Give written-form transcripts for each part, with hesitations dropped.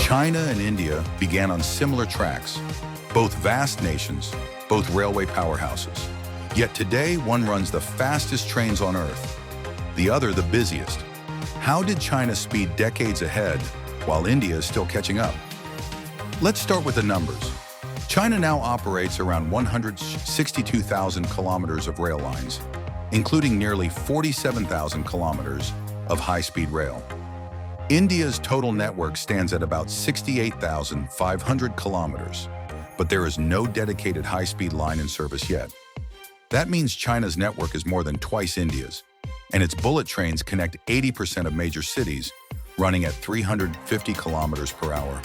China and India began on similar tracks, both vast nations, both railway powerhouses. Yet today, one runs the fastest trains on Earth, the other the busiest. How did China speed decades ahead while India is still catching up? Let's start with the numbers. China now operates around 162,000 kilometers of rail lines, including nearly 47,000 kilometers of high-speed rail. India's total network stands at about 68,500 kilometers, but there is no dedicated high-speed line in service yet. That means China's network is more than twice India's, and its bullet trains connect 80% of major cities, running at 350 kilometers per hour.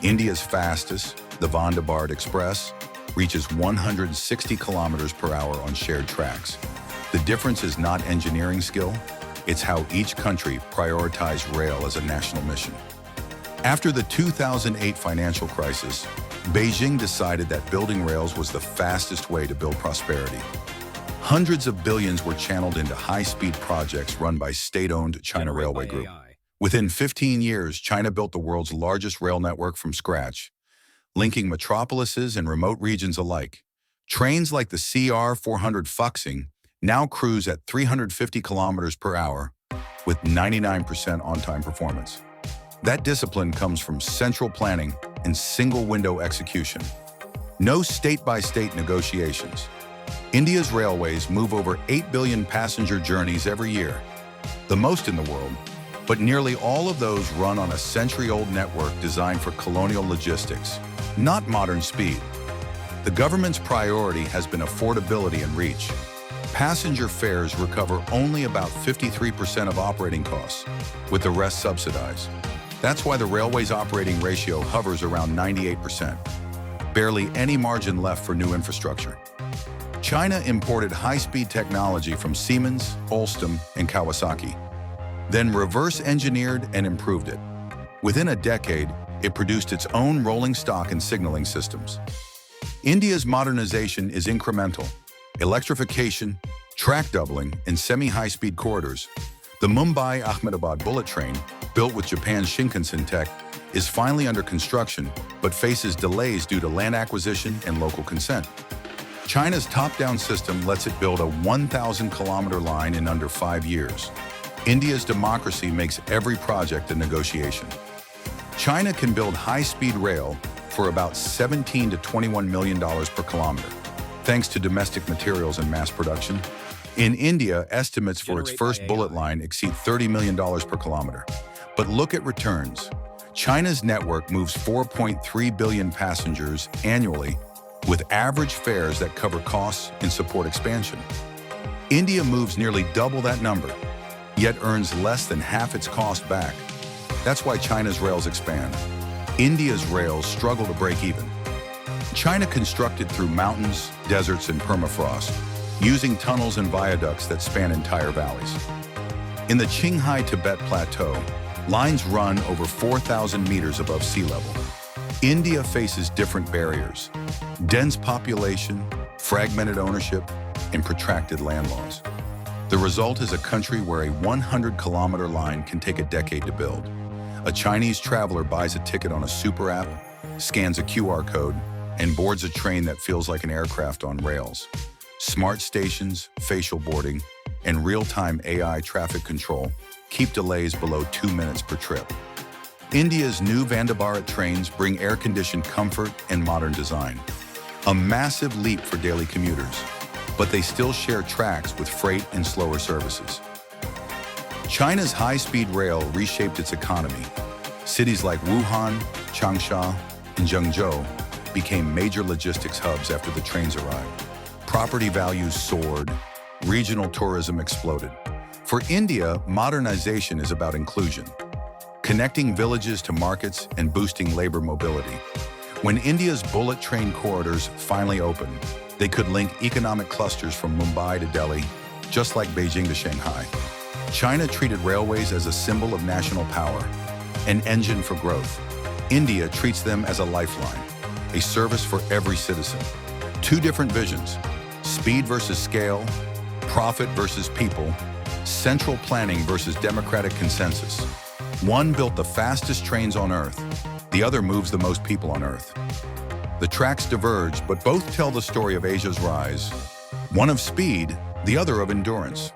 India's fastest, the Vande Bharat Express, reaches 160 kilometers per hour on shared tracks. The difference is not engineering skill, it's how each country prioritized rail as a national mission. After the 2008 financial crisis, Beijing decided that building rails was the fastest way to build prosperity. Hundreds of billions were channeled into high-speed projects run by state-owned China Railway Group. Within 15 years, China built the world's largest rail network from scratch, linking metropolises and remote regions alike. Trains like the CR400 Fuxing now cruise at 350 kilometers per hour with 99% on-time performance. That discipline comes from central planning and single-window execution. No state-by-state negotiations. India's railways move over 8 billion passenger journeys every year, the most in the world, but nearly all of those run on a century-old network designed for colonial logistics, not modern speed. The government's priority has been affordability and reach. Passenger fares recover only about 53% of operating costs, with the rest subsidized. That's why the railway's operating ratio hovers around 98%. Barely any margin left for new infrastructure. China imported high-speed technology from Siemens, Alstom, and Kawasaki, then reverse-engineered and improved it. Within a decade, it produced its own rolling stock and signaling systems. India's modernization is incremental. Electrification, track doubling, and semi-high-speed corridors. The Mumbai-Ahmedabad bullet train, built with Japan's Shinkansen tech, is finally under construction, but faces delays due to land acquisition and local consent. China's top-down system lets it build a 1,000-kilometer line in under 5 years. India's democracy makes every project a negotiation. China can build high-speed rail for about $17 to $21 million per kilometer, thanks to domestic materials and mass production. In India, estimates for its first bullet line exceed $30 million per kilometer. But look at returns. China's network moves 4.3 billion passengers annually, with average fares that cover costs and support expansion. India moves nearly double that number, yet earns less than half its cost back. That's why China's rails expand. India's rails struggle to break even. China constructed through mountains, deserts, and permafrost, using tunnels and viaducts that span entire valleys. In the Qinghai-Tibet Plateau, lines run over 4,000 meters above sea level. India faces different barriers: dense population, fragmented ownership, and protracted land laws. The result is a country where a 100-kilometer line can take a decade to build. A Chinese traveler buys a ticket on a super app, scans a QR code, and boards a train that feels like an aircraft on rails. Smart stations, facial boarding, and real-time AI traffic control keep delays below 2 minutes per trip. India's new Vande Bharat trains bring air-conditioned comfort and modern design. A massive leap for daily commuters, but they still share tracks with freight and slower services. China's high-speed rail reshaped its economy. Cities like Wuhan, Changsha, and Zhengzhou became major logistics hubs after the trains arrived. Property values soared, regional tourism exploded. For India, modernization is about inclusion, connecting villages to markets and boosting labor mobility. When India's bullet train corridors finally opened, they could link economic clusters from Mumbai to Delhi, just like Beijing to Shanghai. China treated railways as a symbol of national power, an engine for growth. India treats them as a lifeline, a service for every citizen. Two different visions: speed versus scale, profit versus people, central planning versus democratic consensus. One built the fastest trains on Earth, The other moves the most people on Earth. The tracks diverge, but both tell the story of Asia's rise, one of speed, the other of endurance.